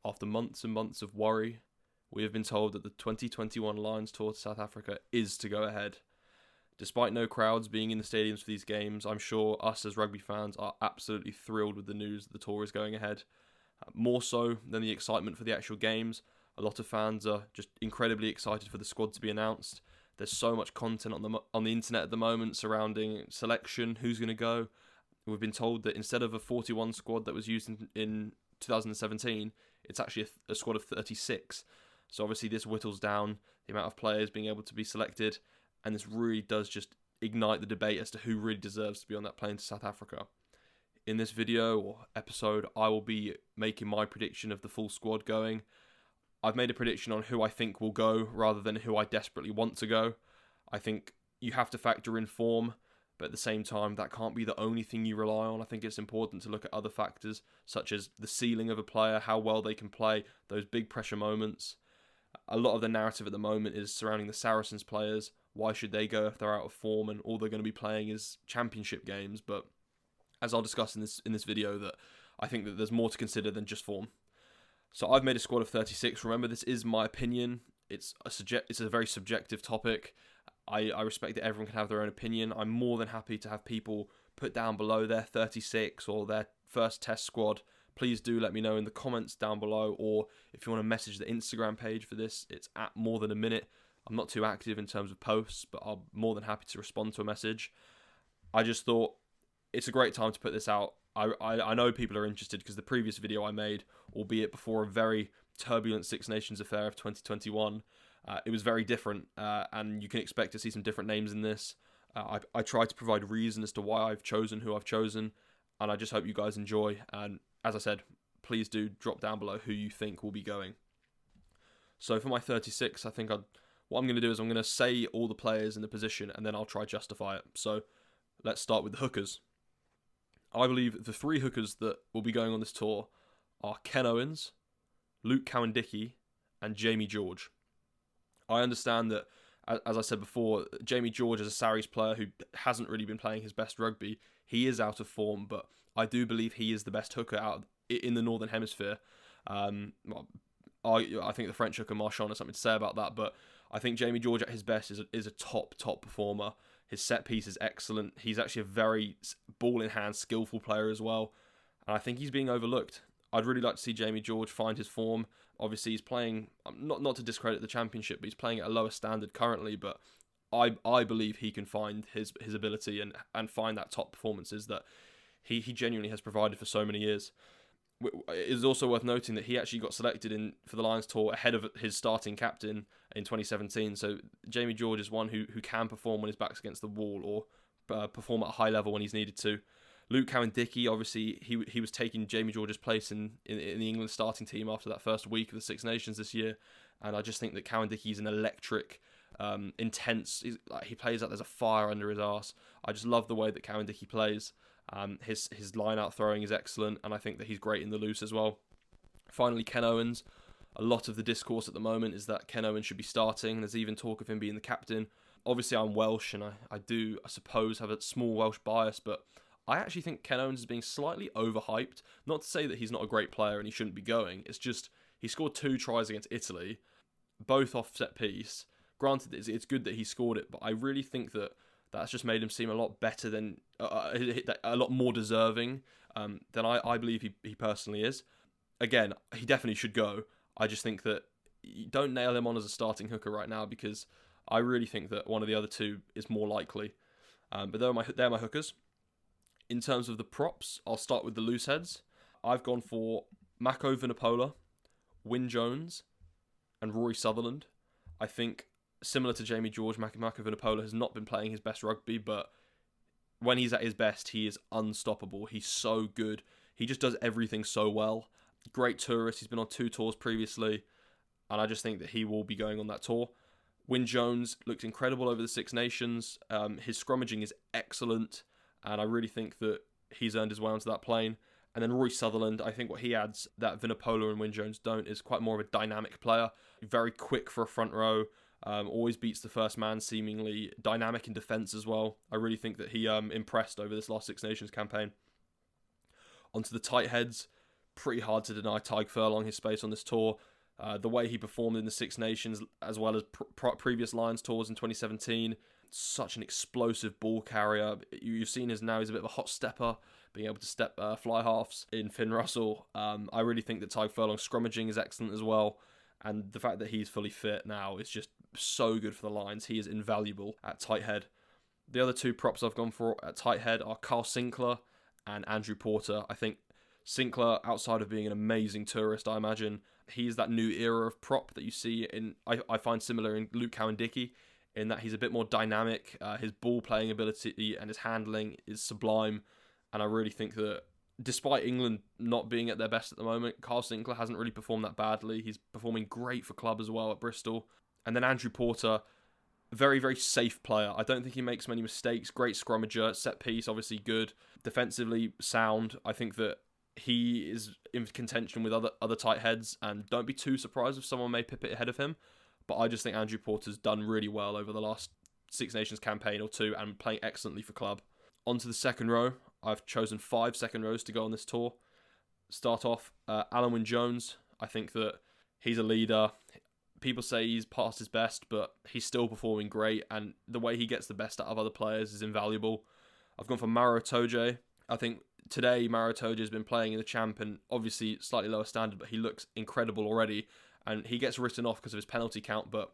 after months and months of worry, we have been told that the 2021 Lions tour to South Africa is to go ahead. Despite no crowds being in the stadiums for these games, I'm sure us as rugby fans are absolutely thrilled with the news that the tour is going ahead. More so than the excitement for the actual games, a lot of fans are just incredibly excited for the squad to be announced. There's so much content on the internet at the moment surrounding selection, who's going to go. We've been told that instead of a 41 squad that was used in 2017, it's actually a squad of 36. So obviously this whittles down the amount of players being able to be selected, and this really does just ignite the debate as to who really deserves to be on that plane to South Africa. In this video or episode, I will be making my prediction of the full squad going. I've made a prediction on who I think will go rather than who I desperately want to go. I think you have to factor in form, but at the same time, that can't be the only thing you rely on. I think it's important to look at other factors, such as the ceiling of a player, how well they can play, those big pressure moments. A lot of the narrative at the moment is surrounding the Saracens players. Why should they go if they're out of form and all they're going to be playing is championship games? But as I'll discuss in this video, that I think that there's more to consider than just form. So I've made a squad of 36. Remember, this is my opinion. It's a very subjective topic. I respect that everyone can have their own opinion. I'm more than happy to have people put down below their 36 or their first test squad. Please do let me know in the comments down below, or if you want to message the Instagram page for this, it's at more than a minute. I'm not too active in terms of posts, but I'm more than happy to respond to a message. I just thought it's a great time to put this out. I know people are interested because the previous video I made, albeit before a very turbulent Six Nations affair of 2021, it was very different, and you can expect to see some different names in this. I try to provide reason as to why I've chosen who I've chosen, and I just hope you guys enjoy. And as I said, please do drop down below who you think will be going. So for my 36, I think what I'm going to do is I'm going to say all the players in the position, and then I'll try to justify it. So let's start with the hookers. I believe the three hookers that will be going on this tour are Ken Owens, Luke Cowan-Dickie, and Jamie George. I understand that, as I said before, Jamie George is a Sarries player who hasn't really been playing his best rugby. He is out of form, but I do believe he is the best hooker in the Northern Hemisphere. I think the French hooker Marchand has something to say about that, but I think Jamie George at his best is a top performer. His set piece is excellent. He's actually a very ball-in-hand, skillful player as well. And I think he's being overlooked. I'd really like to see Jamie George find his form. Obviously, he's playing, not to discredit the championship, but he's playing at a lower standard currently. But I believe he can find his ability and find that top performances that he genuinely has provided for so many years. It is also worth noting that he actually got selected for the Lions tour ahead of his starting captain in 2017. So Jamie George is one who can perform when his back's against the wall, or perform at a high level when he's needed to. Luke Cowan-Dickie, obviously, he was taking Jamie George's place in the England starting team after that first week of the Six Nations this year. And I just think that Cowan-Dickie is an electric, intense. He plays like there's a fire under his arse. I just love the way that Cowan-Dickie plays. His line-out throwing is excellent, and I think that he's great in the loose as well. Finally, Ken Owens. A lot of the discourse at the moment is that Ken Owens should be starting. There's even talk of him being the captain. Obviously, I'm Welsh, and I suppose, have a small Welsh bias, but I actually think Ken Owens is being slightly overhyped. Not to say that he's not a great player and he shouldn't be going. It's just he scored 2 tries against Italy, both off set piece. Granted, it's good that he scored it, but I really think that that's just made him seem a lot better than, a lot more deserving than I believe he personally is. Again, he definitely should go. I just think that you don't nail him on as a starting hooker right now, because I really think that one of the other two is more likely. But they're my hookers. In terms of the props, I'll start with the Looseheads. I've gone for Mako Vunipola, Wyn Jones, and Rory Sutherland. I think, similar to Jamie George, Mako Vunipola has not been playing his best rugby, but when he's at his best, he is unstoppable. He's so good. He just does everything so well. Great tourist. He's been on 2 tours previously, and I just think that he will be going on that tour. Wyn Jones looked incredible over the Six Nations. His scrummaging is excellent, and I really think that he's earned his way onto that plane. And then Rory Sutherland, I think what he adds that Vunipola and Wyn Jones don't is quite more of a dynamic player. Very quick for a front row. Always beats the first man, seemingly dynamic in defence as well. I really think that he impressed over this last Six Nations campaign. Onto the Tightheads. pretty hard to deny Tyg Furlong his space on this tour. The way he performed in the Six Nations, as well as previous Lions tours in 2017, such an explosive ball carrier. You've seen he's a bit of a hot stepper, being able to fly halves in Finn Russell. I really think that Tyg Furlong's scrummaging is excellent as well, and the fact that he's fully fit now is just so good for the Lions. He is invaluable at tight head. The other two props I've gone for at tight head are Carl Sinclair and Andrew Porter. I think Sinclair, outside of being an amazing tourist, I imagine, he's that new era of prop that you see I find similar in Luke Cowan-Dickie, in that he's a bit more dynamic. His ball playing ability and his handling is sublime. And I really think that despite England not being at their best at the moment, Carl Sinclair hasn't really performed that badly. He's performing great for club as well at Bristol. And then Andrew Porter, very, very safe player. I don't think he makes many mistakes. Great scrummager, set piece, obviously good. Defensively sound. I think that he is in contention with other tight heads, and don't be too surprised if someone may pip it ahead of him. But I just think Andrew Porter's done really well over the last Six Nations campaign or two and playing excellently for club. On to the second row. I've chosen 5 second rows to go on this tour. Start off, Alan Wynne-Jones. I think that he's a leader. People say he's past his best, but he's still performing great, and the way he gets the best out of other players is invaluable. I've gone for Maro Itoje. I think today Maro Itoje has been playing in the champ, and obviously slightly lower standard, but he looks incredible already, and he gets written off because of his penalty count. But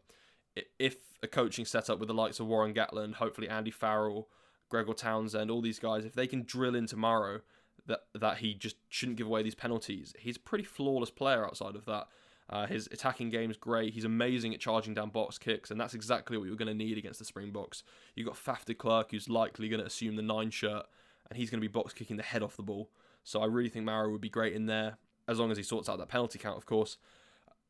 if a coaching setup with the likes of Warren Gatland, hopefully Andy Farrell, Gregor Townsend, all these guys, if they can drill into Maro that he just shouldn't give away these penalties, he's a pretty flawless player outside of that. His attacking game is great. He's amazing at charging down box kicks, and that's exactly what you're going to need against the Springboks. You've got Faf de Klerk, who's likely going to assume the 9 shirt, and he's going to be box kicking the head off the ball. So I really think Maro would be great in there, as long as he sorts out that penalty count, of course.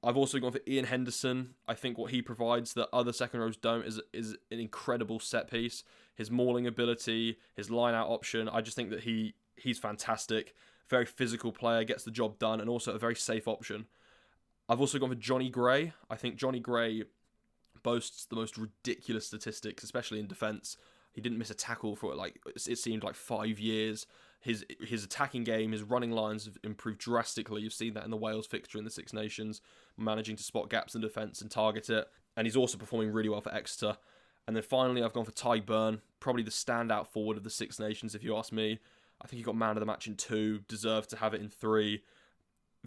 I've also gone for Ian Henderson. I think what he provides that other second rows don't is an incredible set piece. His mauling ability, his line-out option, I just think that he's fantastic. Very physical player, gets the job done, and also a very safe option. I've also gone for Johnny Gray. I think Johnny Gray boasts the most ridiculous statistics, especially in defence. He didn't miss a tackle for it seemed like 5 years. His attacking game, his running lines have improved drastically. You've seen that in the Wales fixture in the Six Nations, managing to spot gaps in defence and target it. And he's also performing really well for Exeter. And then finally, I've gone for Ty Byrne, probably the standout forward of the Six Nations, if you ask me. I think he got man of the match in 2, deserved to have it in 3.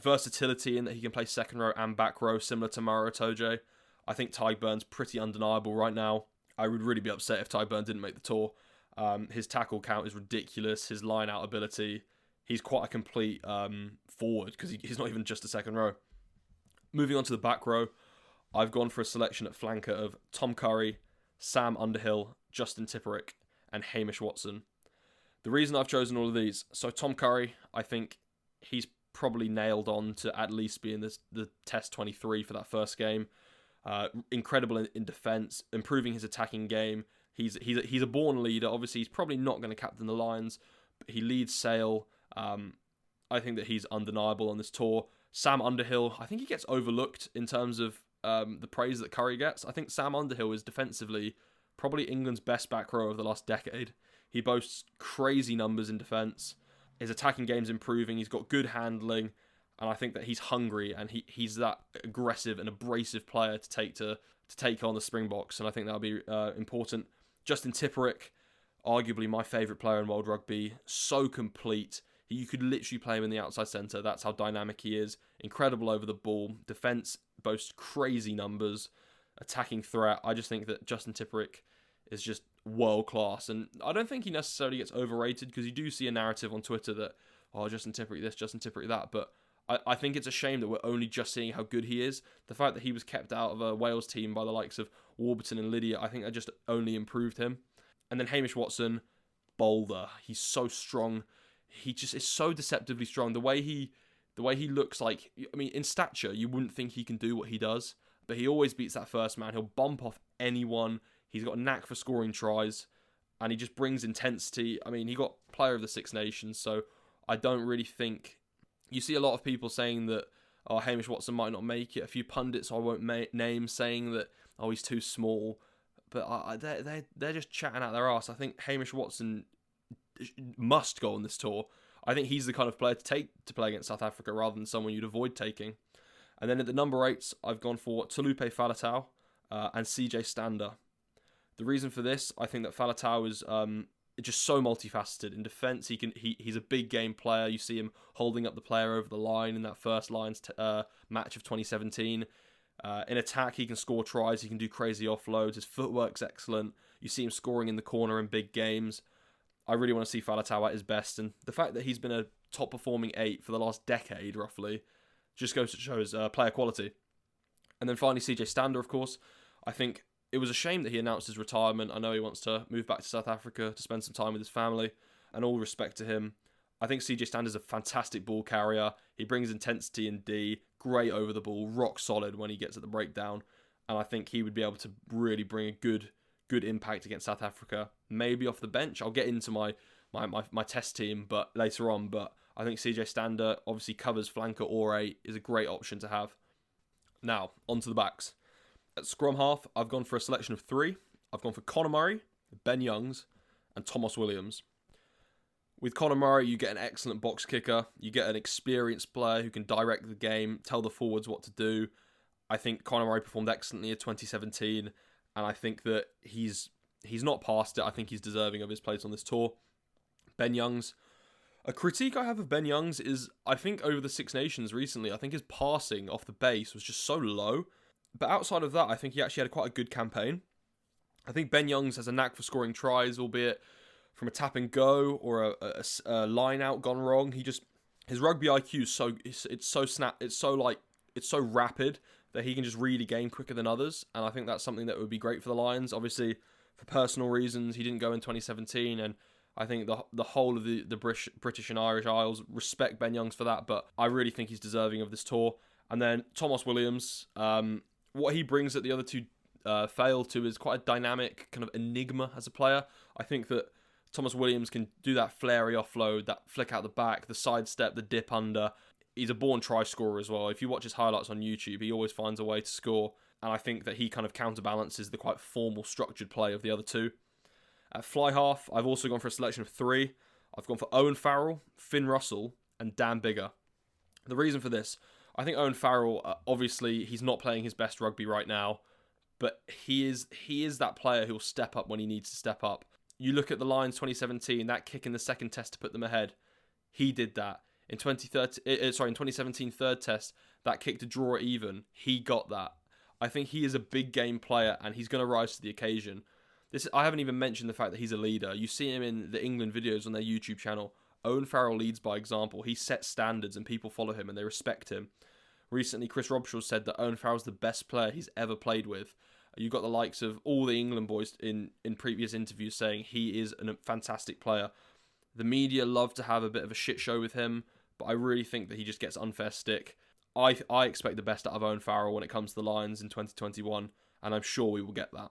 Versatility in that he can play second row and back row, similar to Maro Itoje. I think Ty Byrne's pretty undeniable right now. I would really be upset if Ty Byrne didn't make the tour. His tackle count is ridiculous. His line-out ability, he's quite a complete forward, because he's not even just a second row. Moving on to the back row, I've gone for a selection at flanker of Tom Curry, Sam Underhill, Justin Tipperick, and Hamish Watson. The reason I've chosen all of these, so Tom Curry, I think he's probably nailed on to at least be in the Test 23 for that first game. Incredible in defence, improving his attacking game. He's a born leader. Obviously, he's probably not going to captain the Lions, but he leads Sale. I think that he's undeniable on this tour. Sam Underhill, I think he gets overlooked in terms of the praise that Curry gets. I think Sam Underhill is defensively probably England's best back row of the last decade. He boasts crazy numbers in defence. His attacking game's improving. He's got good handling, and I think that he's hungry, and he's that aggressive and abrasive player to take on the Springboks, and I think that'll be important. Justin Tipperick, arguably my favourite player in world rugby, so complete. You could literally play him in the outside centre. That's how dynamic he is. Incredible over the ball. Defence boasts crazy numbers. Attacking threat. I just think that Justin Tipperick is just world class, and I don't think he necessarily gets overrated, because you do see a narrative on Twitter that, oh, Justin Tipperick this, Justin Tipperick that, but I think it's a shame that we're only just seeing how good he is. The fact that he was kept out of a Wales team by the likes of Warburton and Lydia, I think that just only improved him. And then Hamish Watson, boulder. He's so strong. He just is so deceptively strong. The way he looks like, I mean, in stature, you wouldn't think he can do what he does, but he always beats that first man. He'll bump off anyone. He's got a knack for scoring tries, and he just brings intensity. I mean, he got player of the Six Nations, so I don't really think... You see a lot of people saying that, oh, Hamish Watson might not make it. A few pundits I won't name saying that, oh, he's too small. But they're just chatting out their arse. I think Hamish Watson must go on this tour. I think he's the kind of player to take to play against South Africa rather than someone you'd avoid taking. And then at the number 8s, I've gone for Talupe Faletau and CJ Stander. The reason for this, I think that Faletau is just so multifaceted. In defence, he's a big game player. You see him holding up the player over the line in that first Lions match of 2017. In attack, he can score tries. He can do crazy offloads. His footwork's excellent. You see him scoring in the corner in big games. I really want to see Faletau at his best. And the fact that he's been a top-performing 8 for the last decade, roughly, just goes to show his player quality. And then finally, CJ Stander, of course. I think it was a shame that he announced his retirement. I know he wants to move back to South Africa to spend some time with his family, and all respect to him. I think CJ Stander's a fantastic ball carrier. He brings intensity in D, great over the ball, rock solid when he gets at the breakdown, and I think he would be able to really bring a good impact against South Africa. Maybe off the bench. I'll get into my test team but later on, but I think CJ Stander obviously covers flanker or 8, is a great option to have. Now, onto the backs. At scrum half, I've gone for a selection of 3. I've gone for Conor Murray, Ben Youngs, and Thomas Williams. With Conor Murray, you get an excellent box kicker. You get an experienced player who can direct the game, tell the forwards what to do. I think Conor Murray performed excellently in 2017, and I think that he's not past it. I think he's deserving of his place on this tour. Ben Youngs. A critique I have of Ben Youngs is, I think over the Six Nations recently, I think his passing off the base was just so low. But outside of that, I think he actually had quite a good campaign. I think Ben Youngs has a knack for scoring tries, albeit from a tap and go or a line out gone wrong. His rugby IQ is it's so rapid that he can just read a game quicker than others, and I think that's something that would be great for the Lions. Obviously, for personal reasons, he didn't go in 2017, and I think the whole of the British and Irish Isles respect Ben Youngs for that, but I really think he's deserving of this tour. And then Thomas Williams, what he brings that the other two fail to is quite a dynamic kind of enigma as a player. I think that Thomas Williams can do that flary offload, that flick out the back, the sidestep, the dip under. He's a born try scorer as well. If you watch his highlights on YouTube, he always finds a way to score. And I think that he kind of counterbalances the quite formal, structured play of the other two. At fly half, I've also gone for a selection of 3. I've gone for Owen Farrell, Finn Russell, and Dan Biggar. The reason for this, I think Owen Farrell, obviously, he's not playing his best rugby right now, but he is that player who will step up when he needs to step up. You look at the Lions 2017, that kick in the second test to put them ahead. He did that. In 2017 third test, that kick to draw it even, he got that. I think he is a big game player and he's going to rise to the occasion. I haven't even mentioned the fact that he's a leader. You see him in the England videos on their YouTube channel. Owen Farrell leads by example. He sets standards and people follow him and they respect him. Recently, Chris Robshaw said that Owen Farrell's the best player he's ever played with. You've got the likes of all the England boys in previous interviews saying he is a fantastic player. The media love to have a bit of a shit show with him, but I really think that he just gets unfair stick. I expect the best out of Owen Farrell when it comes to the Lions in 2021, and I'm sure we will get that.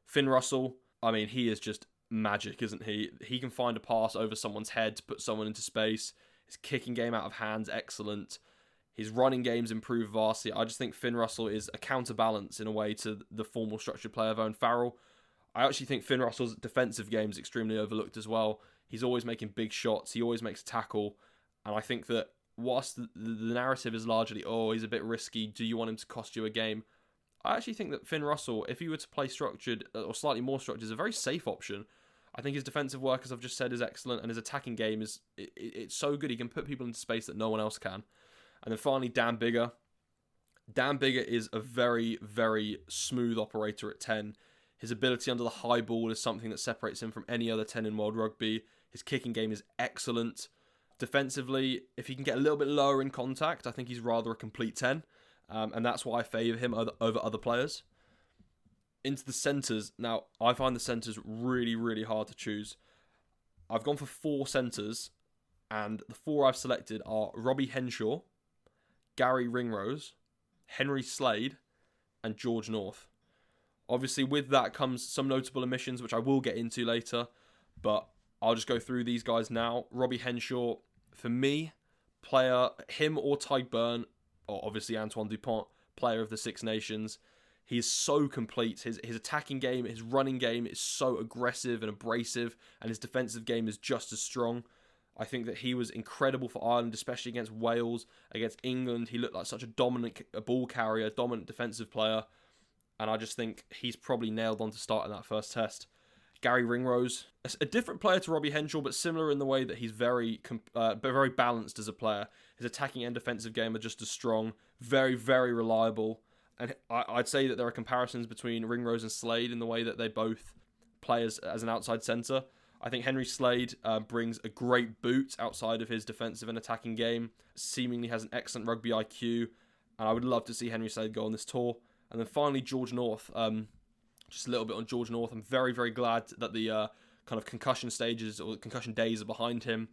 Finn Russell, I mean, he is just magic, isn't he? He can find a pass over someone's head to put someone into space. His kicking game out of hands, excellent. His running game's improved vastly. I just think Finn Russell is a counterbalance in a way to the formal structured play of Owen Farrell. I actually think Finn Russell's defensive game is extremely overlooked as well. He's always making big shots. He always makes a tackle. And I think that whilst the narrative is largely, oh, he's a bit risky, do you want him to cost you a game? I actually think that Finn Russell, if he were to play structured or slightly more structured, is a very safe option. I think his defensive work, as I've just said, is excellent, and his attacking game it's so good. He can put people into space that no one else can. And then finally, Dan Biggar. Dan Biggar is a very, very smooth operator at 10. His ability under the high ball is something that separates him from any other 10 in world rugby. His kicking game is excellent. Defensively, if he can get a little bit lower in contact, I think he's rather a complete 10. And that's why I favour him over other players. Into the centres. Now, I find the centres really, really hard to choose. I've gone for 4 centres, and the 4 I've selected are Robbie Henshaw, Gary Ringrose, Henry Slade, and George North. Obviously, with that comes some notable omissions, which I will get into later, but I'll just go through these guys now. Robbie Henshaw, for me, player, him or Tyke Byrne, or obviously Antoine Dupont, player of the Six Nations. He's so complete. His attacking game, his running game is so aggressive and abrasive, and his defensive game is just as strong. I think that he was incredible for Ireland, especially against Wales, against England. He looked like such a dominant ball carrier, dominant defensive player. And I just think he's probably nailed on to start in that first test. Gary Ringrose, a different player to Robbie Henshaw, but similar in the way that he's very balanced as a player. His attacking and defensive game are just as strong, very, very reliable. And I'd say that there are comparisons between Ringrose and Slade in the way that they both play as an outside centre. I think Henry Slade brings a great boot outside of his defensive and attacking game, seemingly has an excellent rugby IQ, and I would love to see Henry Slade go on this tour. And then finally, George North. Just a little bit on George North. I'm very, very glad that the kind of concussion stages or concussion days are behind him.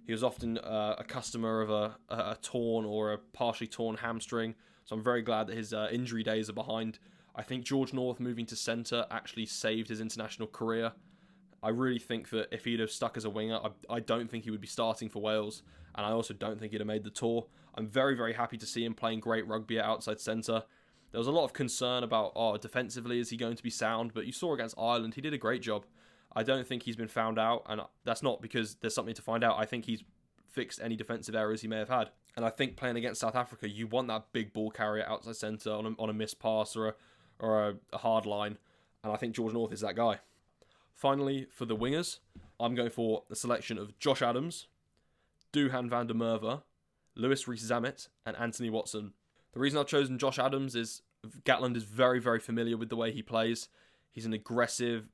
He was often a customer of a torn or a partially torn hamstring, so I'm very glad that his injury days are behind. I think George North moving to centre actually saved his international career. I really think that if he'd have stuck as a winger, I don't think he would be starting for Wales, and I also don't think he'd have made the tour. I'm very, very happy to see him playing great rugby at outside centre. There was a lot of concern about, defensively, is he going to be sound? But you saw against Ireland, he did a great job. I don't think he's been found out, and that's not because there's something to find out. I think he's fixed any defensive errors he may have had. And I think playing against South Africa, you want that big ball carrier outside centre on a missed pass or a hard line. And I think George North is that guy. Finally, for the wingers, I'm going for the selection of Josh Adams, Duhan van der Merwe, Lewis Rees-Zammit, and Anthony Watson. The reason I've chosen Josh Adams is Gatland is very, very familiar with the way he plays. He's an aggressive,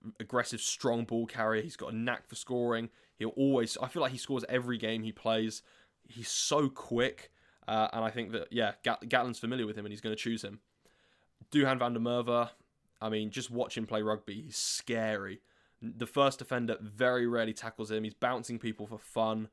strong ball carrier. He's got a knack for scoring. I feel like he scores every game he plays. He's so quick. And I think that, Gatland's familiar with him and he's going to choose him. Duhan van der Merwe, I mean, just watch him play rugby. He's scary. The first defender very rarely tackles him. He's bouncing people for fun.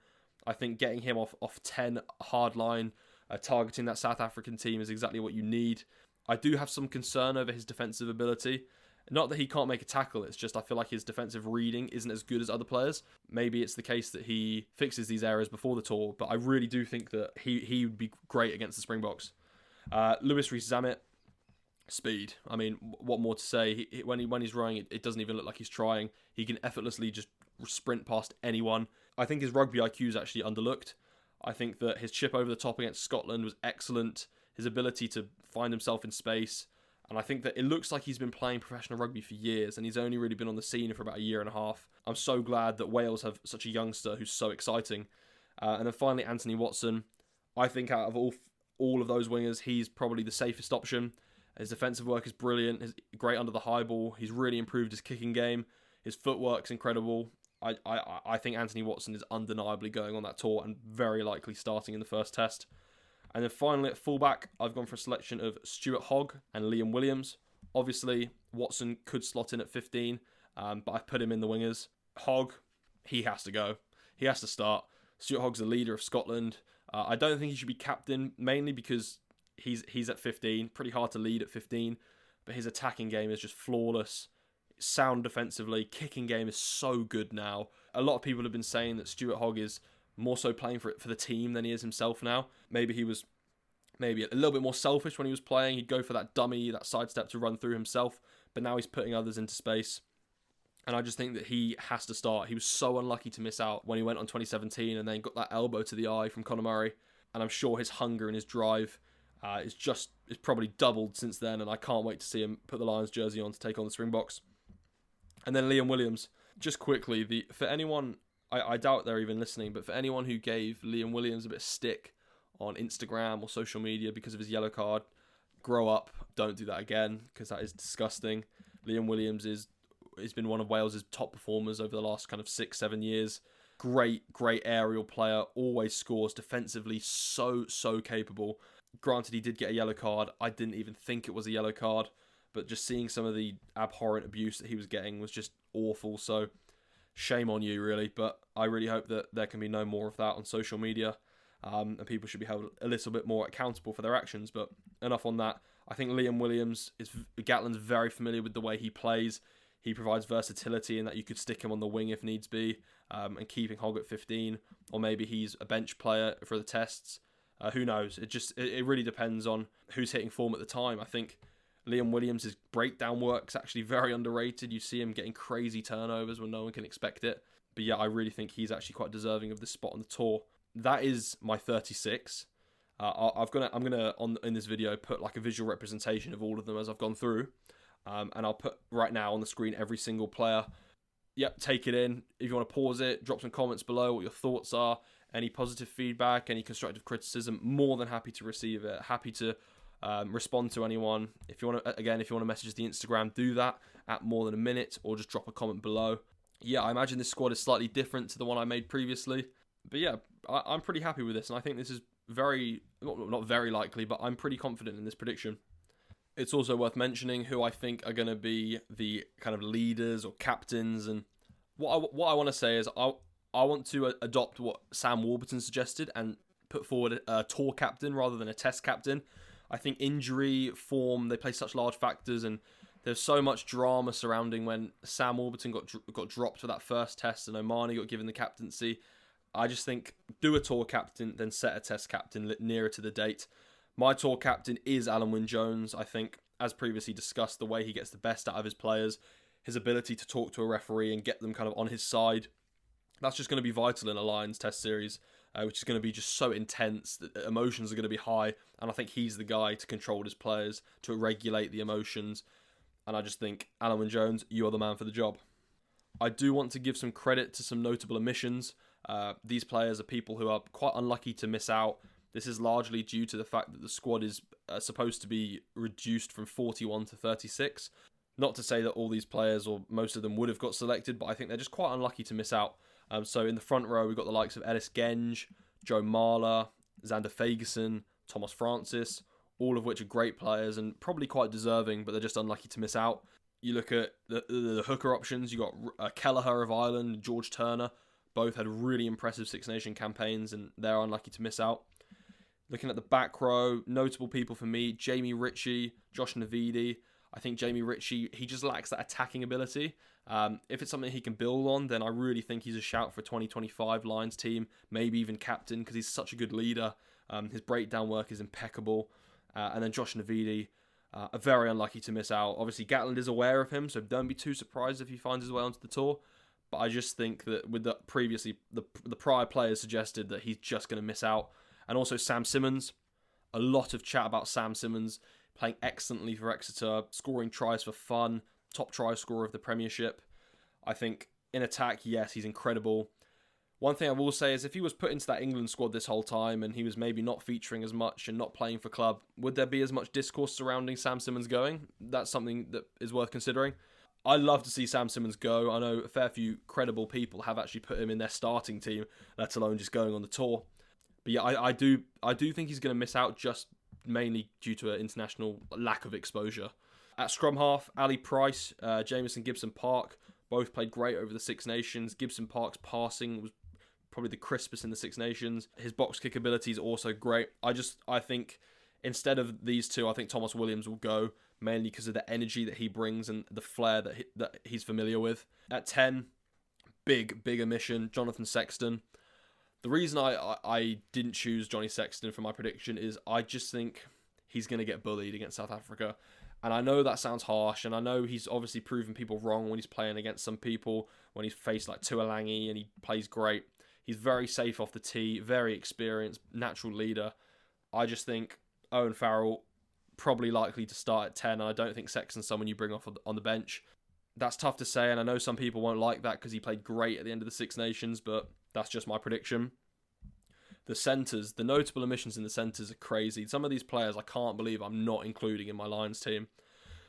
I think getting him off 10 hard line, targeting that South African team is exactly what you need. I do have some concern over his defensive ability. Not that he can't make a tackle, it's just I feel like his defensive reading isn't as good as other players. Maybe it's the case that he fixes these errors before the tour, but I really do think that he would be great against the Springboks. Lewis Rees-Zammit, speed. I mean, what more to say? When he's rowing, it doesn't even look like he's trying. He can effortlessly just sprint past anyone. I think his rugby IQ is actually underlooked. I think that his chip over the top against Scotland was excellent. His ability to find himself in space. And I think that it looks like he's been playing professional rugby for years and he's only really been on the scene for about a year and a half. I'm so glad that Wales have such a youngster who's so exciting. And then finally, Anthony Watson. I think out of all of those wingers, he's probably the safest option. His defensive work is brilliant. He's great under the high ball. He's really improved his kicking game. His footwork's incredible. I think Anthony Watson is undeniably going on that tour and very likely starting in the first test. And then finally at fullback, I've gone for a selection of Stuart Hogg and Liam Williams. Obviously, Watson could slot in at 15, but I've put him in the wingers. Hogg, he has to go. He has to start. Stuart Hogg's the leader of Scotland. I don't think he should be captain, mainly because he's at 15. Pretty hard to lead at 15, but his attacking game is just flawless. Sound defensively, kicking game is so good now. A lot of people have been saying that Stuart Hogg is more so playing for the team than he is himself now. Maybe he was a little bit more selfish when he was playing. He'd go for that dummy, that sidestep to run through himself, but now he's putting others into space. And I just think that he has to start. He was so unlucky to miss out when he went on 2017 and then got that elbow to the eye from Conor Murray. And I'm sure his hunger and his drive is probably doubled since then, and I can't wait to see him put the Lions jersey on to take on the Springboks. And then Liam Williams. Just quickly, for anyone, I doubt they're even listening, but for anyone who gave Liam Williams a bit of stick on Instagram or social media because of his yellow card, grow up. Don't do that again, because that is disgusting. Liam Williams has been one of Wales' top performers over the last kind of 6-7 years. Great aerial player, always scores defensively, so capable. Granted, he did get a yellow card. I didn't even think it was a yellow card, but just seeing some of the abhorrent abuse that he was getting was just awful. So shame on you, really. But I really hope that there can be no more of that on social media, and people should be held a little bit more accountable for their actions. But enough on that. I think Liam Williams Gatland's very familiar with the way he plays. He provides versatility in that you could stick him on the wing if needs be, and keeping Hogg at 15, or maybe he's a bench player for the tests. Who knows? It really depends on who's hitting form at the time. I think Liam Williams' breakdown work's actually very underrated. You see him getting crazy turnovers when no one can expect it. But yeah, I really think he's actually quite deserving of this spot on the tour. That is my 36. I'm gonna in this video put like a visual representation of all of them as I've gone through, and I'll put right now on the screen every single player. Yep, take it in. If you want to pause it, drop some comments below what your thoughts are, any positive feedback, any constructive criticism. More than happy to receive it. Happy to respond to anyone. If you want to message the Instagram, do that at more than a minute, or just drop a comment below. Yeah, I imagine this squad is slightly different to the one I made previously, but yeah, I'm pretty happy with this, and I think this is not very likely, but I'm pretty confident in this prediction. It's also worth mentioning who I think are going to be the kind of leaders or captains, and what I want to say is I want to adopt what Sam Warburton suggested and put forward a tour captain rather than a test captain. I think injury, form, they play such large factors, and there's so much drama surrounding when Sam Warburton got dropped for that first test and Omani got given the captaincy. I just think do a tour captain, then set a test captain nearer to the date. My tour captain is Alan Wynne-Jones. I think, as previously discussed, the way he gets the best out of his players, his ability to talk to a referee and get them kind of on his side, that's just going to be vital in a Lions test series, which is going to be just so intense. That emotions are going to be high, and I think he's the guy to control his players, to regulate the emotions. And I just think, Alan Wynne-Jones, you are the man for the job. I do want to give some credit to some notable omissions. These players are people who are quite unlucky to miss out. This is largely due to the fact that the squad is supposed to be reduced from 41 to 36. Not to say that all these players, or most of them, would have got selected, but I think they're just quite unlucky to miss out. So in the front row, we've got the likes of Ellis Genge, Joe Marler, Xander Fagerson, Thomas Francis, all of which are great players and probably quite deserving, but they're just unlucky to miss out. You look at the hooker options, you got Kelleher of Ireland, George Turner, both had really impressive Six Nation campaigns, and they're unlucky to miss out. Looking at the back row, notable people for me, Jamie Ritchie, Josh Navidi. I think Jamie Ritchie, he just lacks that attacking ability. If it's something he can build on, then I really think he's a shout for 2025 Lions team, maybe even captain, because he's such a good leader. His breakdown work is impeccable. And then Josh Navidi, are very unlucky to miss out. Obviously, Gatland is aware of him, so don't be too surprised if he finds his way onto the tour. But I just think that with the prior players suggested that he's just going to miss out. And also Sam Simmons, a lot of chat about Sam Simmons playing excellently for Exeter, scoring tries for fun, top try scorer of the Premiership. I think in attack, yes, he's incredible. One thing I will say is if he was put into that England squad this whole time and he was maybe not featuring as much and not playing for club, would there be as much discourse surrounding Sam Simmons going? That's something that is worth considering. I love to see Sam Simmons go. I know a fair few credible people have actually put him in their starting team, let alone just going on the tour. But yeah, I do think he's going to miss out just mainly due to an international lack of exposure. At scrum half, Ali Price, Jamison Gibson-Park, both played great over the Six Nations. Gibson-Park's passing was probably the crispest in the Six Nations. His box kick ability is also great. I think instead of these two, I think Thomas Williams will go, mainly because of the energy that he brings and the flair that he's familiar with. At 10, big omission, Jonathan Sexton. The reason I didn't choose Johnny Sexton for my prediction is I just think he's going to get bullied against South Africa. And I know that sounds harsh, and I know he's obviously proven people wrong when he's playing against some people, when he's faced like Tuolangi and he plays great. He's very safe off the tee, very experienced, natural leader. I just think Owen Farrell probably likely to start at 10, and I don't think Sexton's someone you bring off on the bench. That's tough to say, and I know some people won't like that because he played great at the end of the Six Nations, but that's just my prediction. The centres, the notable omissions in the centres are crazy. Some of these players I can't believe I'm not including in my Lions team.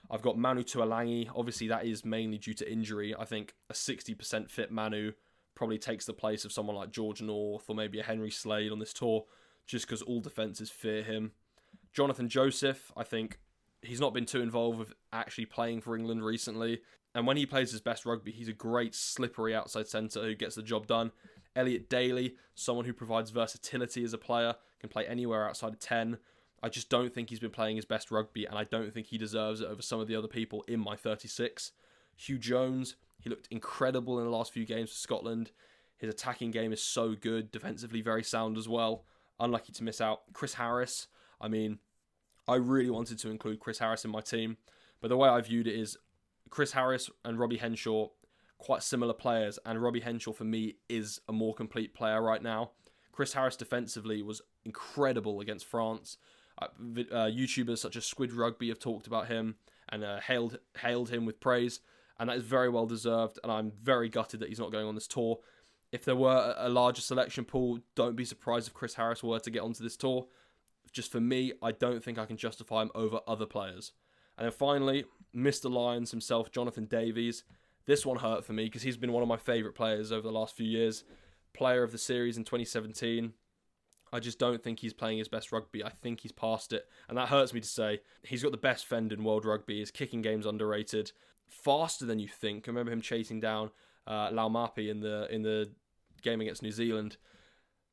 I've got Manu Tuolangi. Obviously, that is mainly due to injury. I think a 60% fit Manu probably takes the place of someone like George North or maybe a Henry Slade on this tour, just because all defences fear him. Jonathan Joseph, I think he's not been too involved with actually playing for England recently. And when he plays his best rugby, he's a great slippery outside centre who gets the job done. Elliot Daly, someone who provides versatility as a player, can play anywhere outside of 10. I just don't think he's been playing his best rugby, and I don't think he deserves it over some of the other people in my 36. Hugh Jones, he looked incredible in the last few games for Scotland. His attacking game is so good, defensively very sound as well. Unlucky to miss out. Chris Harris, I mean, I really wanted to include Chris Harris in my team, but the way I viewed it is Chris Harris and Robbie Henshaw quite similar players, and Robbie Henshaw for me is a more complete player right now. Chris Harris defensively was incredible against France. YouTubers such as Squid Rugby have talked about him and hailed him with praise, and that is very well deserved, and I'm very gutted that he's not going on this tour. If there were a larger selection pool, don't be surprised if Chris Harris were to get onto this tour. Just for me, I don't think I can justify him over other players. And then finally, Mr. Lions himself, Jonathan Davies. This one hurt for me because he's been one of my favourite players over the last few years. Player of the series in 2017. I just don't think he's playing his best rugby. I think he's past it. And that hurts me to say. He's got the best fend in world rugby. His kicking game's underrated. Faster than you think. I remember him chasing down Laumapi in the game against New Zealand.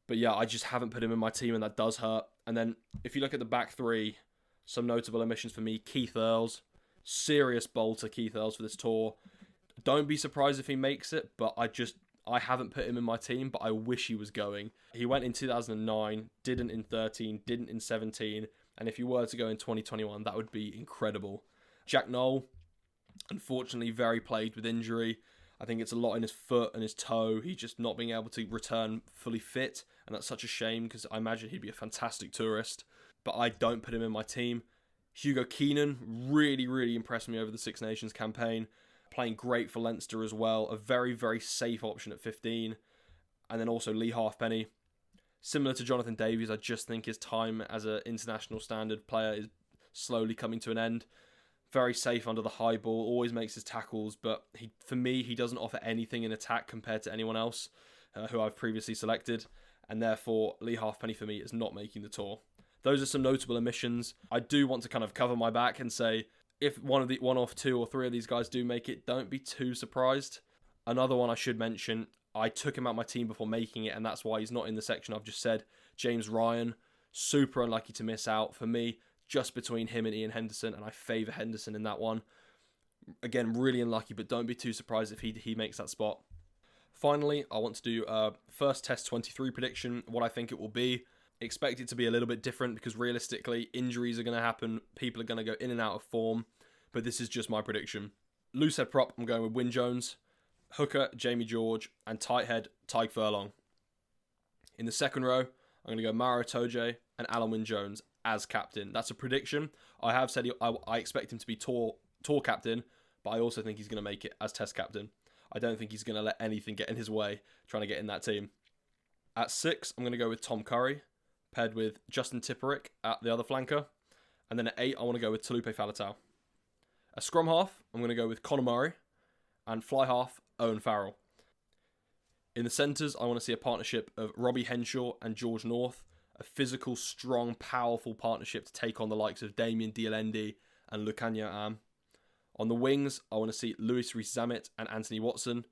But yeah, I just haven't put him in my team, and that does hurt. And then if you look at the back three, some notable omissions for me. Keith Earls. Serious bolter Keith Earls for this tour. Don't be surprised if he makes it, but I haven't put him in my team, but I wish he was going. He went in 2009, didn't in 13, didn't in 17, and if he were to go in 2021, that would be incredible. Jack Noel, unfortunately very plagued with injury. I think it's a lot in his foot and his toe. He's just not being able to return fully fit, and that's such a shame because I imagine he'd be a fantastic tourist, but I don't put him in my team. Hugo Keenan really, really impressed me over the Six Nations campaign. Playing great for Leinster as well. A very, very safe option at 15. And then also Lee Halfpenny. Similar to Jonathan Davies, I just think his time as an international standard player is slowly coming to an end. Very safe under the high ball. Always makes his tackles. But for me, he doesn't offer anything in attack compared to anyone else who I've previously selected. And therefore, Lee Halfpenny for me is not making the tour. Those are some notable omissions. I do want to kind of cover my back and say, if one off two or three of these guys do make it, don't be too surprised. Another one I should mention, I took him out my team before making it, and that's why he's not in the section I've just said. James Ryan, super unlucky to miss out. For me, just between him and Ian Henderson, and I favour Henderson in that one. Again, really unlucky, but don't be too surprised if he makes that spot. Finally, I want to do a first test 23 prediction, what I think it will be. Expect it to be a little bit different because realistically, injuries are going to happen. People are going to go in and out of form. But this is just my prediction. Loosehead prop, I'm going with Wyn Jones. Hooker, Jamie George. And tighthead, Tyke Furlong. In the second row, I'm going to go Maro Toje and Alan Wyn Jones as captain. That's a prediction. I have said I expect him to be tour captain, but I also think he's going to make it as test captain. I don't think he's going to let anything get in his way trying to get in that team. At 6, I'm going to go with Tom Curry, paired with Justin Tipperick at the other flanker. And then at 8, I want to go with Talupe Faletau. A scrum half, I'm going to go with Conor Murray. And fly half, Owen Farrell. In the centres, I want to see a partnership of Robbie Henshaw and George North. A physical, strong, powerful partnership to take on the likes of Damien Dialendi and Lukhanyo Am. On the wings, I want to see Louis rees-zammit and Anthony Watson.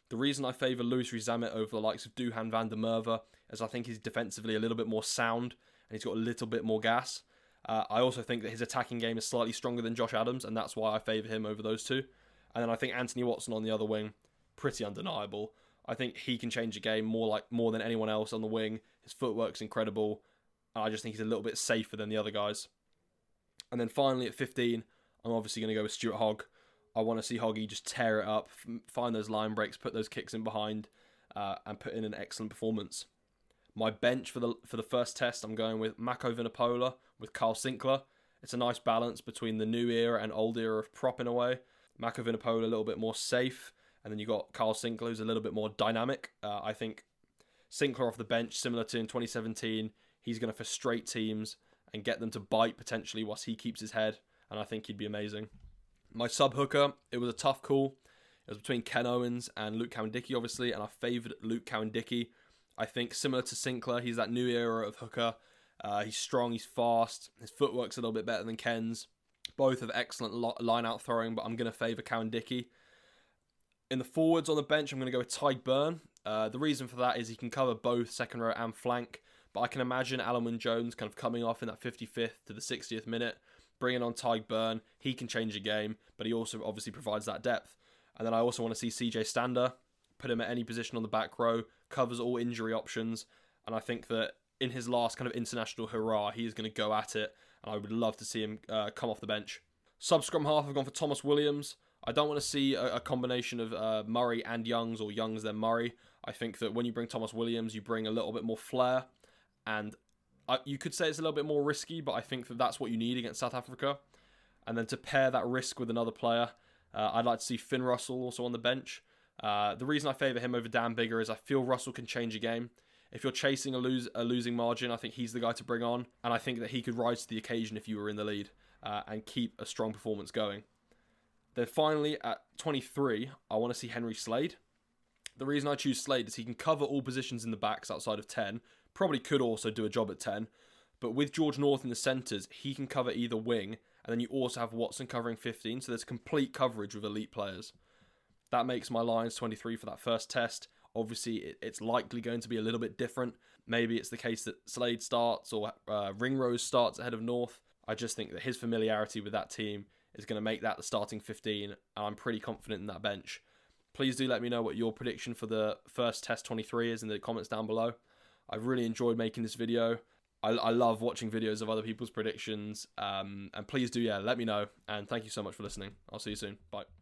The reason I favour Louis rees-zammit over the likes of Duhan van der Merwe is I think he's defensively a little bit more sound and he's got a little bit more gas. I also think that his attacking game is slightly stronger than Josh Adams, and that's why I favour him over those two. And then I think Anthony Watson on the other wing, pretty undeniable. I think he can change a game more than anyone else on the wing. His footwork's incredible. And I just think he's a little bit safer than the other guys. And then finally at 15, I'm obviously going to go with Stuart Hogg. I want to see Hoggy just tear it up, find those line breaks, put those kicks in behind, and put in an excellent performance. My bench for the first test, I'm going with Mako Vunipola with Carl Sinclair. It's a nice balance between the new era and old era of prop in a way. Mako Vunipola a little bit more safe, and then you got Carl Sinclair who's a little bit more dynamic. I think Sinclair off the bench, similar to in 2017, he's going to frustrate teams and get them to bite potentially whilst he keeps his head, and I think he'd be amazing. My sub-hooker, it was a tough call. It was between Ken Owens and Luke Cowan-Dickey, obviously, and I favoured Luke Cowan-Dickey. I think similar to Sinclair, he's that new era of hooker. He's strong, he's fast, his footwork's a little bit better than Ken's. Both have excellent line-out throwing, but I'm going to favour Cowan-Dickey. In the forwards on the bench, I'm going to go with Tyke Byrne. The reason for that is he can cover both second row and flank, but I can imagine Alan Wyn Jones kind of coming off in that 55th to the 60th minute, bringing on Tyke Byrne. He can change a game, but he also obviously provides that depth. And then I also want to see CJ Stander, put him at any position on the back row, covers all injury options, and I think that in his last kind of international hurrah, he is going to go at it, and I would love to see him come off the bench. Sub-scrum half, I've gone for Thomas Williams. I don't want to see a combination of Murray and Youngs, or Youngs then Murray. I think that when you bring Thomas Williams, you bring a little bit more flair, and you could say it's a little bit more risky, but I think that that's what you need against South Africa. And then to pair that risk with another player, I'd like to see Finn Russell also on the bench. The reason I favour him over Dan Biggar is I feel Russell can change a game. If you're chasing a losing margin, I think he's the guy to bring on, and I think that he could rise to the occasion if you were in the lead and keep a strong performance going. Then finally, at 23, I want to see Henry Slade. The reason I choose Slade is he can cover all positions in the backs outside of 10, probably could also do a job at 10, but with George North in the centres, he can cover either wing, and then you also have Watson covering 15, so there's complete coverage with elite players. That makes my Lions 23 for that first test. Obviously, it's likely going to be a little bit different. Maybe it's the case that Slade starts or Ringrose starts ahead of North. I just think that his familiarity with that team is going to make that the starting 15, and I'm pretty confident in that bench. Please do let me know what your prediction for the first test 23 is in the comments down below. I've really enjoyed making this video. I love watching videos of other people's predictions, and please do, let me know, and thank you so much for listening. I'll see you soon. Bye.